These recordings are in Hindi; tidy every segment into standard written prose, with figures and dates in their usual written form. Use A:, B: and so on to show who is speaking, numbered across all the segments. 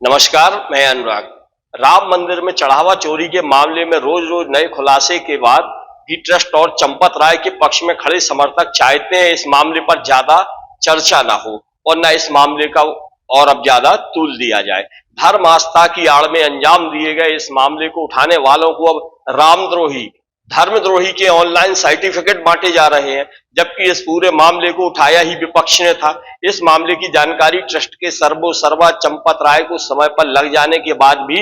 A: नमस्कार, मैं अनुराग। राम मंदिर में चढ़ावा चोरी के मामले में रोज रोज नए खुलासे के बाद भी ट्रस्ट और चंपत राय के पक्ष में खड़े समर्थक चाहते हैं इस मामले पर ज्यादा चर्चा ना हो और न इस मामले का और अब ज्यादा तूल दिया जाए। धर्म आस्था की आड़ में अंजाम दिए गए इस मामले को उठाने वालों को अब रामद्रोही, धर्मद्रोही के ऑनलाइन सर्टिफिकेट बांटे जा रहे हैं, जबकि इस पूरे मामले को उठाया ही विपक्ष ने था। इस मामले की जानकारी ट्रस्ट के सर्वा चंपत राय को समय पर लग जाने के बाद भी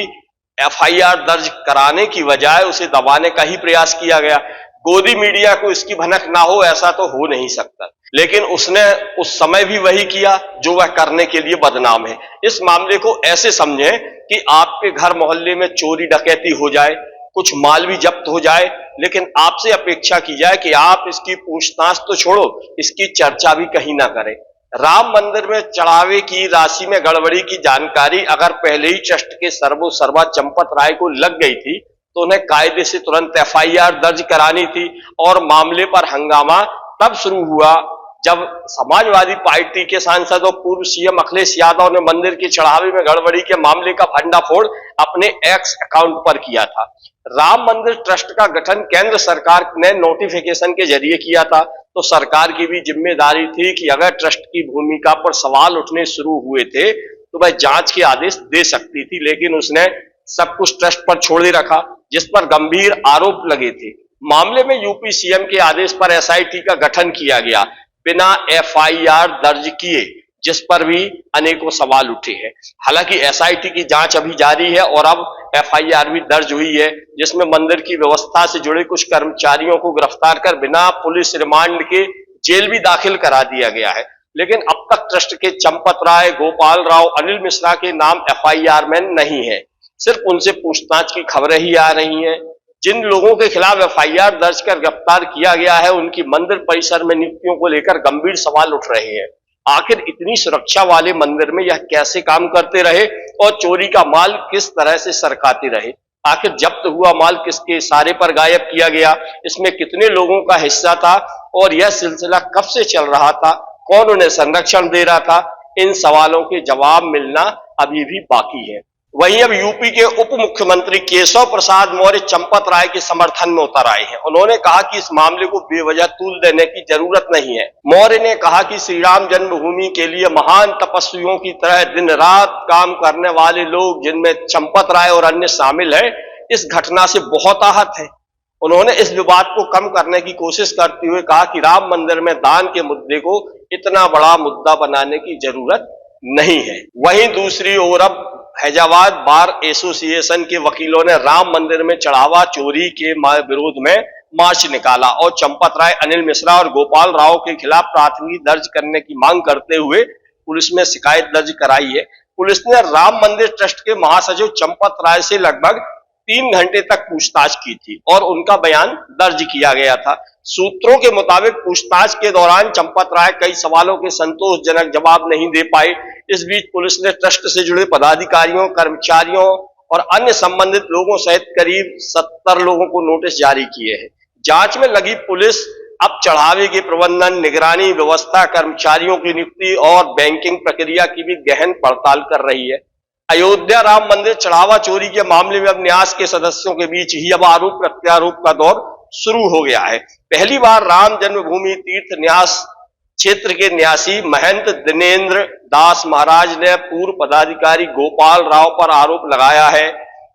A: एफआईआर दर्ज कराने की बजाय उसे दबाने का ही प्रयास किया गया। गोदी मीडिया को इसकी भनक ना हो ऐसा तो हो नहीं सकता, लेकिन उसने उस समय भी वही किया जो वह करने के लिए बदनाम है। इस मामले को ऐसे समझें कि आपके घर मोहल्ले में चोरी डकैती हो जाए, कुछ माल भी जब्त हो जाए, लेकिन आपसे अपेक्षा की जाए कि आप इसकी पूछताछ तो छोड़ो, इसकी चर्चा भी कहीं ना करें। राम मंदिर में चढ़ावे की राशि में गड़बड़ी की जानकारी अगर पहले ही ट्रस्ट के सर्वा चंपत राय को लग गई थी तो उन्हें कायदे से तुरंत एफआईआर दर्ज करानी थी और मामले पर हंगामा तब शुरू हुआ जब समाजवादी पार्टी के सांसद और पूर्व सीएम अखिलेश यादव ने मंदिर के चढ़ावे में गड़बड़ी के मामले का भंडाफोड़ अपने एक्स अकाउंट पर किया था। राम मंदिर ट्रस्ट का गठन केंद्र सरकार ने नोटिफिकेशन के जरिए किया था, तो सरकार की भी जिम्मेदारी थी कि अगर ट्रस्ट की भूमिका पर सवाल उठने शुरू हुए थे तो वह जांच के आदेश दे सकती थी, लेकिन उसने सब कुछ ट्रस्ट पर छोड़ ही रखा जिस पर गंभीर आरोप लगे थे। मामले में यूपी सीएम के आदेश पर एसआईटी का गठन किया गया बिना एफआईआर दर्ज किए, जिस पर भी अनेकों सवाल उठे हैं। हालांकि एसआईटी की जांच अभी जारी है और अब एफआईआर भी दर्ज हुई है, जिसमें मंदिर की व्यवस्था से जुड़े कुछ कर्मचारियों को गिरफ्तार कर बिना पुलिस रिमांड के जेल भी दाखिल करा दिया गया है। लेकिन अब तक ट्रस्ट के चंपत राय, गोपाल राव, अनिल मिश्रा के नाम एफआईआर में नहीं है। सिर्फ उनसे पूछताछ की खबरें ही आ रही हैं। जिन लोगों के खिलाफ एफआईआर दर्ज कर गिरफ्तार किया गया है उनकी मंदिर परिसर में नियुक्तियों को लेकर गंभीर सवाल उठ रहे हैं। आखिर इतनी सुरक्षा वाले मंदिर में यह कैसे काम करते रहे और चोरी का माल किस तरह से सरकाते रहे? आखिर जब्त हुआ माल किसके इशारे पर गायब किया गया? इसमें कितने लोगों का हिस्सा था और यह सिलसिला कब से चल रहा था? कौन उन्हें संरक्षण दे रहा था? इन सवालों के जवाब मिलना अभी भी बाकी है। वहीं अब यूपी के उप मुख्यमंत्री केशव प्रसाद मौर्य चंपत राय के समर्थन में उतर आए हैं। उन्होंने कहा कि इस मामले को बेवजह तूल देने की जरूरत नहीं है। मौर्य ने कहा कि श्री राम जन्मभूमि के लिए महान तपस्वियों की तरह दिन रात काम करने वाले लोग, जिनमें चंपत राय और अन्य शामिल है, इस घटना से बहुत आहत है। उन्होंने इस विवाद को कम करने की कोशिश करते हुए कहा कि राम मंदिर में दान के मुद्दे को इतना बड़ा मुद्दा बनाने की जरूरत नहीं है। वहीं दूसरी ओर अब फैजाबाद बार एसोसिएशन के वकीलों ने राम मंदिर में चढ़ावा चोरी के विरोध में मार्च निकाला और चंपत राय, अनिल मिश्रा और गोपाल राव के खिलाफ प्राथमिकी दर्ज करने की मांग करते हुए पुलिस में शिकायत दर्ज कराई है। पुलिस ने राम मंदिर ट्रस्ट के महासचिव चंपत राय से लगभग 3 घंटे तक पूछताछ की थी और उनका बयान दर्ज किया गया था। सूत्रों के मुताबिक पूछताछ के दौरान चंपत राय कई सवालों के संतोषजनक जवाब नहीं दे पाए। इस बीच पुलिस ने ट्रस्ट से जुड़े पदाधिकारियों, कर्मचारियों और अन्य संबंधित लोगों सहित करीब 70 लोगों को नोटिस जारी किए हैं। जांच में लगी पुलिस अब चढ़ावे के प्रबंधन, निगरानी व्यवस्था, कर्मचारियों की नियुक्ति और बैंकिंग प्रक्रिया की भी गहन पड़ताल कर रही है। अयोध्या राम मंदिर चढ़ावा चोरी के मामले में अब न्यास के सदस्यों के बीच ही अब आरोप प्रत्यारोप का दौर शुरू हो गया है। पहली बार राम जन्मभूमि तीर्थ न्यास क्षेत्र के न्यासी महंत दिनेंद्र दास महाराज ने पूर्व पदाधिकारी गोपाल राव पर आरोप लगाया है।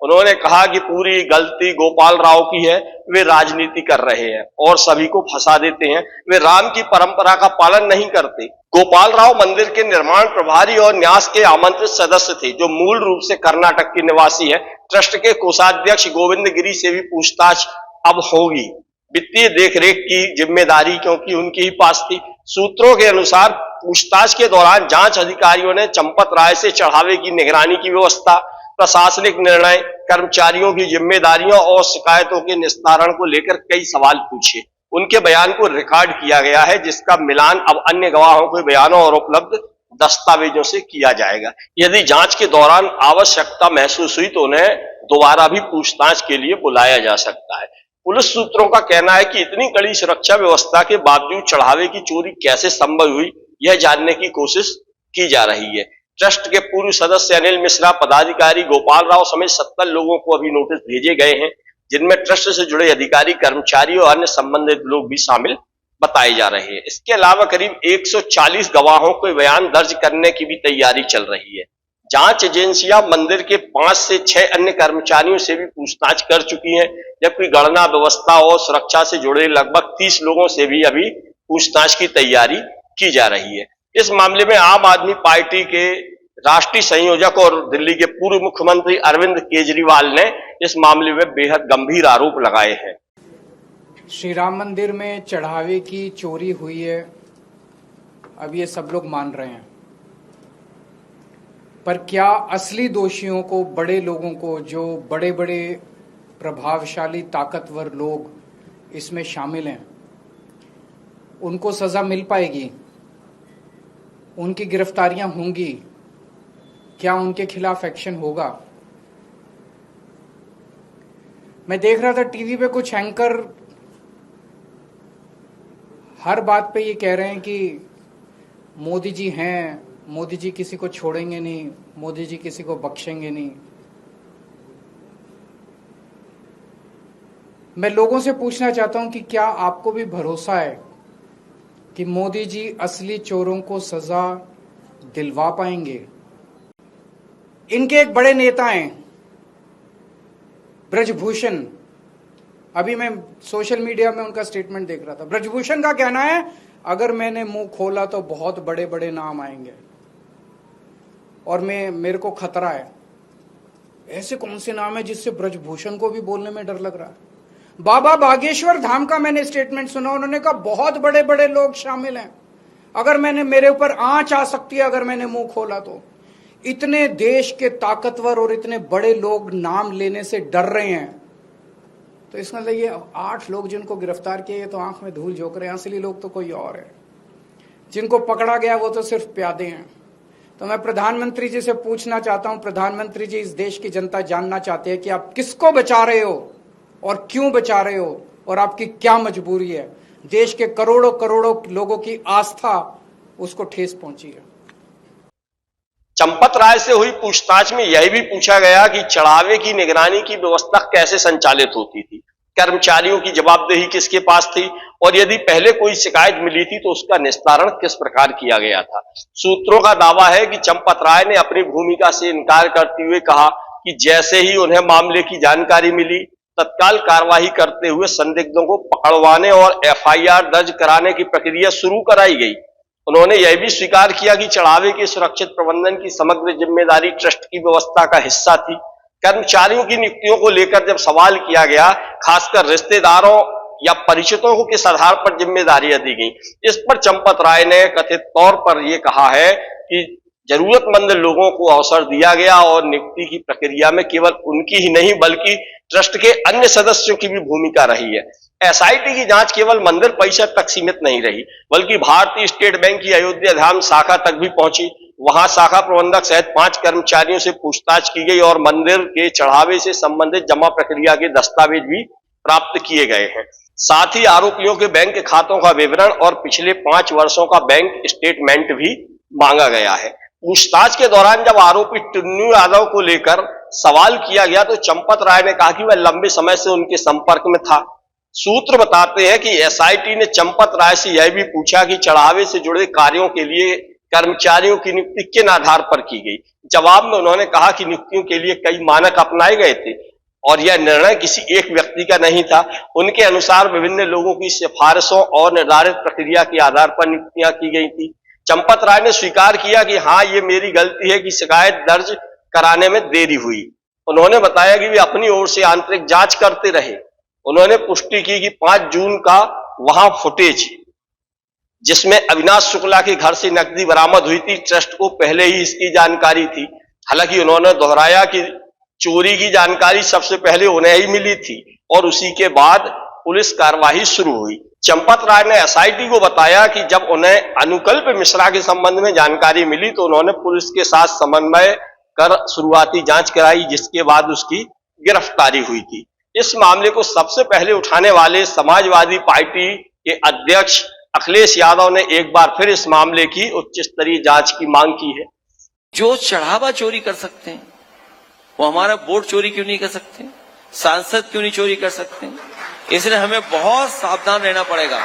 A: उन्होंने कहा कि पूरी गलती गोपाल राव की है, वे राजनीति कर रहे हैं और सभी को फंसा देते हैं। वे राम की परंपरा का पालन नहीं करते। गोपाल राव मंदिर के निर्माण प्रभारी और न्यास के आमंत्रित सदस्य थे, जो मूल रूप से कर्नाटक के निवासी हैं। ट्रस्ट के कोषाध्यक्ष गोविंद गिरी से भी पूछताछ अब होगी। वित्तीय देखरेख की जिम्मेदारी क्योंकि उनके ही पास थी। सूत्रों के अनुसार पूछताछ के दौरान जांच अधिकारियों ने चंपत राय से चढ़ावे की निगरानी की व्यवस्था, प्रशासनिक निर्णय, कर्मचारियों की जिम्मेदारियों और शिकायतों के निस्तारण को लेकर कई सवाल पूछे। उनके बयान को रिकॉर्ड किया गया है, जिसका मिलान अब अन्य गवाहों के बयानों और उपलब्ध दस्तावेजों से किया जाएगा। यदि जांच के दौरान आवश्यकता महसूस हुई तो उन्हें दोबारा भी पूछताछ के लिए बुलाया जा सकता है। पुलिस सूत्रों का कहना है कि इतनी कड़ी सुरक्षा व्यवस्था के बावजूद चढ़ावे की चोरी कैसे संभव हुई, यह जानने की कोशिश की जा रही है। ट्रस्ट के पूर्व सदस्य अनिल मिश्रा, पदाधिकारी गोपाल राव समेत 70 लोगों को अभी नोटिस भेजे गए हैं, जिनमें ट्रस्ट से जुड़े अधिकारी, कर्मचारी और अन्य संबंधित लोग भी शामिल बताए जा रहे हैं। इसके अलावा करीब 140 गवाहों के बयान दर्ज करने की भी तैयारी चल रही है। जांच एजेंसियां मंदिर के 5 से 6 अन्य कर्मचारियों से भी पूछताछ कर चुकी हैं, जबकि गणना व्यवस्था और सुरक्षा से जुड़े लगभग 30 लोगों से भी अभी पूछताछ की तैयारी की जा रही है। इस मामले में आम आदमी पार्टी के राष्ट्रीय संयोजक और दिल्ली के पूर्व मुख्यमंत्री अरविंद केजरीवाल ने इस मामले में बेहद गंभीर आरोप लगाए हैं।
B: श्री राम मंदिर में चढ़ावे की चोरी हुई है, अब ये सब लोग मान रहे हैं, पर क्या असली दोषियों को, बड़े लोगों को, जो बड़े बड़े प्रभावशाली ताकतवर लोग इसमें शामिल हैं, उनको सजा मिल पाएगी? उनकी गिरफ्तारियां होंगी? क्या उनके खिलाफ एक्शन होगा? मैं देख रहा था टीवी पे कुछ एंकर हर बात पे ये कह रहे हैं कि मोदी जी हैं, मोदी जी किसी को छोड़ेंगे नहीं, मोदी जी किसी को बख्शेंगे नहीं। मैं लोगों से पूछना चाहता हूं कि क्या आपको भी भरोसा है कि मोदी जी असली चोरों को सजा दिलवा पाएंगे? इनके एक बड़े नेता हैं ब्रजभूषण, अभी मैं सोशल मीडिया में उनका स्टेटमेंट देख रहा था। ब्रजभूषण का कहना है, अगर मैंने मुंह खोला तो बहुत बड़े बड़े नाम आएंगे और मेरे को खतरा है। ऐसे कौन से नाम है जिससे ब्रजभूषण को भी बोलने में डर लग रहा है? बाबा बागेश्वर धाम का मैंने स्टेटमेंट सुना, उन्होंने कहा बहुत बड़े बड़े लोग शामिल हैं, अगर मेरे ऊपर आंच आ सकती है अगर मैंने मुंह खोला तो। इतने देश के ताकतवर और इतने बड़े लोग नाम लेने से डर रहे हैं, तो इसका मतलब ये 8 लोग जिनको गिरफ्तार किए तो आंख में धूल झोंक रहे हैं, असली लोग तो कोई और है। जिनको पकड़ा गया वो तो सिर्फ प्यादे हैं। तो मैं प्रधानमंत्री जी से पूछना चाहता हूं, प्रधानमंत्री जी, इस देश की जनता जानना चाहती है कि आप किसको बचा रहे हो और क्यों बचा रहे हो और आपकी क्या मजबूरी है? देश के करोड़ों करोड़ों लोगों की आस्था उसको ठेस पहुंची है।
A: चंपत राय से हुई पूछताछ में यह भी पूछा गया कि चढ़ावे की निगरानी की व्यवस्था कैसे संचालित होती थी, कर्मचारियों की जवाबदेही किसके पास थी और यदि पहले कोई शिकायत मिली थी तो उसका निस्तारण किस प्रकार किया गया था। सूत्रों का दावा है कि चंपत राय ने अपनी भूमिका से इनकार करते हुए कहा कि जैसे ही उन्हें मामले की जानकारी मिली, तत्काल कार्रवाई करते हुए संदिग्धों को पकड़वाने और एफआईआर दर्ज कराने की प्रक्रिया शुरू कराई गई। उन्होंने यह भी स्वीकार किया कि चढ़ावे के सुरक्षित प्रबंधन की समग्र जिम्मेदारी ट्रस्ट की व्यवस्था का हिस्सा थी। कर्मचारियों की नियुक्तियों को लेकर जब सवाल किया गया, खासकर रिश्तेदारों या परिचितों को किस आधार पर जिम्मेदारियां दी गई, इस पर चंपत राय ने कथित तौर पर यह कहा है कि जरूरतमंद लोगों को अवसर दिया गया और नियुक्ति की प्रक्रिया में केवल उनकी ही नहीं बल्कि ट्रस्ट के अन्य सदस्यों की भी भूमिका रही है। एसआईटी की जांच केवल मंदिर परिसर तक सीमित नहीं रही, बल्कि भारतीय स्टेट बैंक की अयोध्या धाम शाखा तक भी पहुंची। वहां शाखा प्रबंधक सहित 5 कर्मचारियों से पूछताछ की गई और मंदिर के चढ़ावे से संबंधित जमा प्रक्रिया के दस्तावेज भी प्राप्त किए गए हैं। साथ ही आरोपियों के बैंक खातों का विवरण और पिछले 5 वर्षों का बैंक स्टेटमेंट भी मांगा गया है। पूछताछ के दौरान जब आरोपी टुन्नू यादव को लेकर सवाल किया गया तो चंपत राय ने कहा कि वह लंबे समय से उनके संपर्क में था। सूत्र बताते हैं कि एसआईटी ने चंपत राय से यह भी पूछा कि चढ़ावे से जुड़े कार्यों के लिए कर्मचारियों की नियुक्ति किन आधार पर की गई। जवाब में उन्होंने कहा कि नियुक्तियों के लिए कई मानक अपनाए गए थे और यह निर्णय किसी एक व्यक्ति का नहीं था। उनके अनुसार विभिन्न लोगों की सिफारिशों और निर्धारित प्रक्रिया के आधार पर नियुक्तियां की गई थी। चंपत राय ने स्वीकार किया कि हाँ, ये मेरी गलती है कि शिकायत दर्ज कराने में देरी हुई। उन्होंने बताया कि वे अपनी ओर से आंतरिक जांच करते रहे। उन्होंने पुष्टि की कि 5 जून का वहां फुटेज जिसमें अविनाश शुक्ला के घर से नकदी बरामद हुई थी, ट्रस्ट को पहले ही इसकी जानकारी थी। हालांकि उन्होंने दोहराया कि चोरी की जानकारी सबसे पहले उन्हें ही मिली थी और उसी के बाद पुलिस कार्रवाई शुरू हुई। चंपत राय ने एसआईटी को बताया कि जब उन्हें अनुकल्प मिश्रा के संबंध में जानकारी मिली तो उन्होंने पुलिस के साथ समन्वय कर शुरुआती जांच कराई, जिसके बाद उसकी गिरफ्तारी हुई थी। इस मामले को सबसे पहले उठाने वाले समाजवादी पार्टी के अध्यक्ष अखिलेश यादव ने एक बार फिर इस मामले की उच्च स्तरीय जांच की मांग की है।
C: जो चढ़ावा चोरी कर सकते हैं वो हमारा वोट चोरी क्यों नहीं कर सकते, सांसद क्यों नहीं चोरी कर सकते। इसलिए हमें बहुत सावधान रहना पड़ेगा।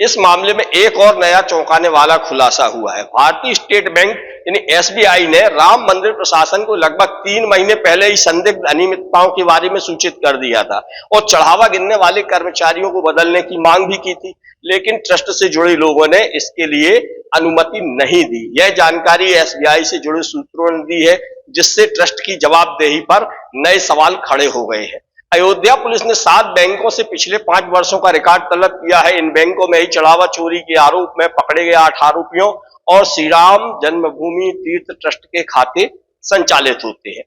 A: इस मामले में एक और नया चौंकाने वाला खुलासा हुआ है। भारतीय स्टेट बैंक यानी एसबीआई ने राम मंदिर प्रशासन को लगभग 3 महीने पहले ही संदिग्ध अनियमितताओं के बारे में सूचित कर दिया था और चढ़ावा गिनने वाले कर्मचारियों को बदलने की मांग भी की थी, लेकिन ट्रस्ट से जुड़े लोगों ने इसके लिए अनुमति नहीं दी। यह जानकारी एसबीआई से जुड़े सूत्रों ने दी है, जिससे ट्रस्ट की जवाबदेही पर नए सवाल खड़े हो गए हैं। अयोध्या पुलिस ने 7 बैंकों से पिछले 5 वर्षों का रिकॉर्ड तलब किया है। इन बैंकों में ही चढ़ावा चोरी के आरोप में पकड़े गए 8 आरोपियों और श्री राम जन्मभूमि तीर्थ ट्रस्ट के खाते संचालित होते हैं।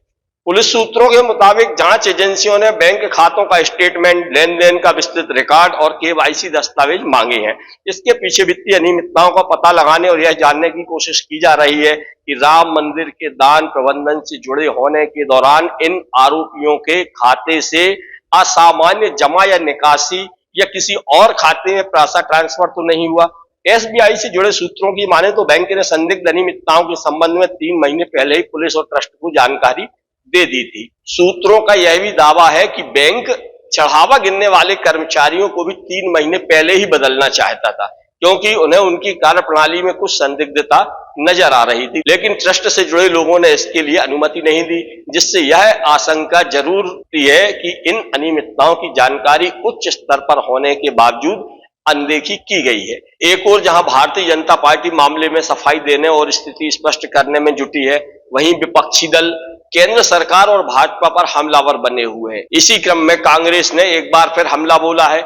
A: पुलिस सूत्रों के मुताबिक जांच एजेंसियों ने बैंक खातों का स्टेटमेंट, लेन देन का विस्तृत रिकॉर्ड और केवाईसी दस्तावेज मांगे हैं। इसके पीछे वित्तीय अनियमितताओं का पता लगाने और यह जानने की कोशिश की जा रही है कि राम मंदिर के दान प्रबंधन से जुड़े होने के दौरान इन आरोपियों के खाते से असामान्य जमा या निकासी या किसी और खाते में पैसा ट्रांसफर तो नहीं हुआ। एसबीआई से जुड़े सूत्रों की माने तो बैंक ने संदिग्ध अनियमितताओं के संबंध में 3 महीने पहले ही पुलिस और ट्रस्ट को जानकारी दे दी थी। सूत्रों का यह भी दावा है कि बैंक चढ़ावा गिनने वाले कर्मचारियों को भी 3 महीने पहले ही बदलना चाहता था, क्योंकि उन्हें उनकी कार्यप्रणाली में कुछ संदिग्धता नजर आ रही थी, लेकिन ट्रस्ट से जुड़े लोगों ने इसके लिए अनुमति नहीं दी, जिससे यह आशंका जरूर है कि इन अनियमितताओं की जानकारी उच्च स्तर पर होने के बावजूद अनदेखी की गई है। एक और जहां भारतीय जनता पार्टी मामले में सफाई देने और स्थिति स्पष्ट करने में जुटी है, वहीं विपक्षी दल केंद्र सरकार और भाजपा पर हमलावर बने हुए हैं। इसी क्रम में कांग्रेस ने एक बार फिर हमला बोला है।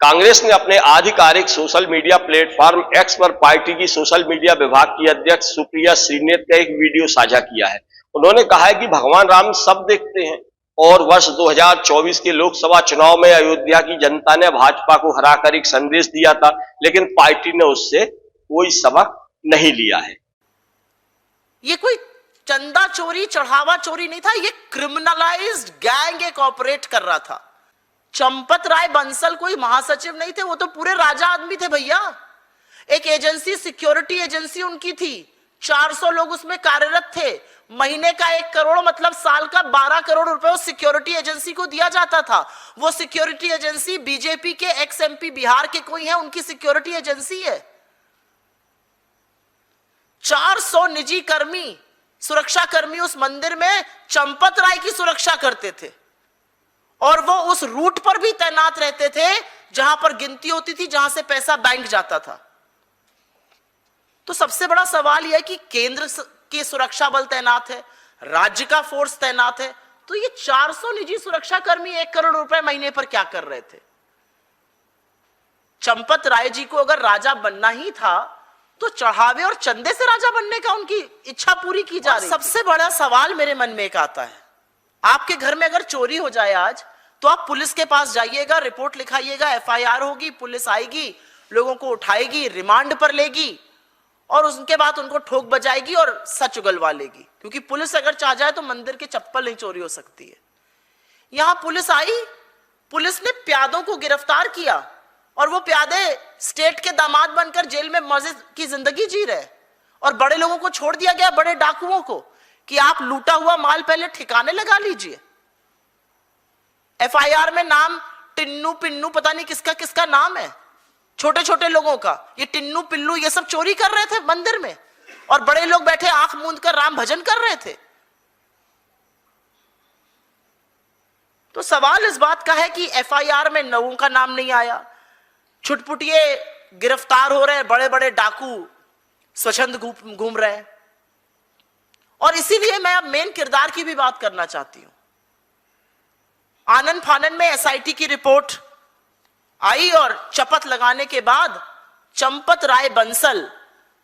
A: कांग्रेस ने अपने आधिकारिक सोशल मीडिया प्लेटफॉर्म एक्स पर पार्टी की सोशल मीडिया विभाग की अध्यक्ष सुप्रिया श्रीनेत का एक वीडियो साझा किया है। उन्होंने कहा है कि भगवान राम सब देखते हैं और वर्ष 2024 के लोकसभा चुनाव में अयोध्या की जनता ने भाजपा को हराकर एक संदेश दिया था, लेकिन पार्टी ने उससे कोई सबक नहीं लिया है।
D: ये कोई चंदा चोरी, चढ़ावा चोरी नहीं था, ये क्रिमिनलाइज्ड गैंग एक ऑपरेट कर रहा था। चंपत राय बंसल कोई महासचिव नहीं थे, वो तो पूरे राजा आदमी थे भैया। एक एजेंसी, सिक्योरिटी एजेंसी उनकी थी, 400 लोग उसमें कार्यरत थे। महीने का 1 करोड़ मतलब साल का 12 करोड़ रुपए उस सिक्योरिटी एजेंसी को दिया जाता था। वो सिक्योरिटी एजेंसी बीजेपी के एक्स एमपी बिहार के कोई है, उनकी सिक्योरिटी एजेंसी है। 400 निजी कर्मी, सुरक्षा कर्मी उस मंदिर में चंपत राय की सुरक्षा करते थे और वो उस रूट पर भी तैनात रहते थे जहां पर गिनती होती थी, जहां से पैसा बैंक जाता था। तो सबसे बड़ा सवाल यह है कि केंद्र के सुरक्षा बल तैनात है, राज्य का फोर्स तैनात है, तो ये 400 निजी सुरक्षा कर्मी 1 करोड़ रुपए महीने पर क्या कर रहे थे? चंपत राय जी को अगर राजा बनना ही था तो चढ़ावे और चंदे से राजा बनने का उनकी इच्छा पूरी की जा रही। सबसे बड़ा सवाल मेरे मन में एक आता है, आपके घर में अगर चोरी हो जाए आज, तो आप पुलिस के पास जाइएगा, रिपोर्ट लिखाइएगा, एफआईआर होगी, पुलिस आएगी, लोगों को उठाएगी, रिमांड पर लेगी और उसके बाद उनको ठोक बजाएगी और सच उगलवा लेगी, क्योंकि पुलिस अगर चाह जाए तो मंदिर के चप्पल नहीं चोरी हो सकती है। यहां पुलिस आई, पुलिस ने प्यादों को गिरफ्तार किया और वो प्यादे स्टेट के दामाद बनकर जेल में मजे की जिंदगी जी रहे और बड़े लोगों को छोड़ दिया गया, बड़े डाकुओं को, कि आप लूटा हुआ माल पहले ठिकाने लगा लीजिए। एफआईआर में नाम टिन्नू पिन्नू पता नहीं किसका किसका नाम है, छोटे छोटे लोगों का। ये टिन्नू पिल्लू ये सब चोरी कर रहे थे मंदिर में और बड़े लोग बैठे आंख मूंद कर राम भजन कर रहे थे। तो सवाल इस बात का है कि एफआईआर में लोगों का नाम नहीं आया, छुटपुटिए गिरफ्तार हो रहे हैं, बड़े बड़े डाकू स्वच्छंद घूम रहे हैं। और इसीलिए मैं अब मेन किरदार की भी बात करना चाहती हूं। आनन फानन में एसआईटी की रिपोर्ट आई और शपथ लगाने के बाद चंपत राय बंसल,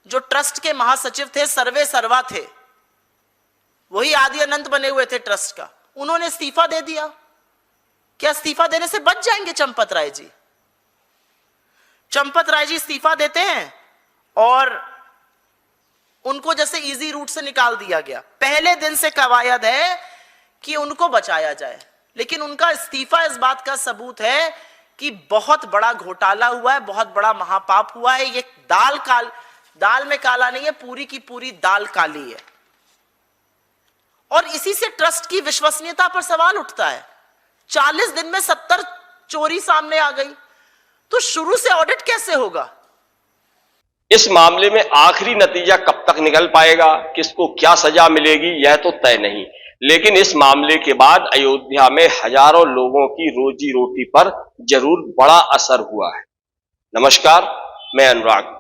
D: जो ट्रस्ट के महासचिव थे, सर्वे सर्वा थे, वही आदि अनंत बने हुए थे ट्रस्ट का, उन्होंने इस्तीफा दे दिया। क्या इस्तीफा देने से बच जाएंगे चंपत राय जी? चंपत राय जी इस्तीफा देते हैं और उनको जैसे इजी रूट से निकाल दिया गया। पहले दिन से कवायद है कि उनको बचाया जाए, लेकिन उनका इस्तीफा इस बात का सबूत है कि बहुत बड़ा घोटाला हुआ है, बहुत बड़ा महापाप हुआ है। ये दाल में काला नहीं है, पूरी की पूरी दाल काली है। ट्रस्ट की विश्वसनीयता पर सवाल उठता है। 40 दिन में 70 चोरी सामने आ गई, तो शुरू से ऑडिट कैसे होगा?
A: इस मामले में आखिरी नतीजा कब तक निकल पाएगा, किसको क्या सजा मिलेगी, यह तो तय नहीं, लेकिन इस मामले के बाद अयोध्या में हजारों लोगों की रोजी रोटी पर जरूर बड़ा असर हुआ है। नमस्कार, मैं अनुराग।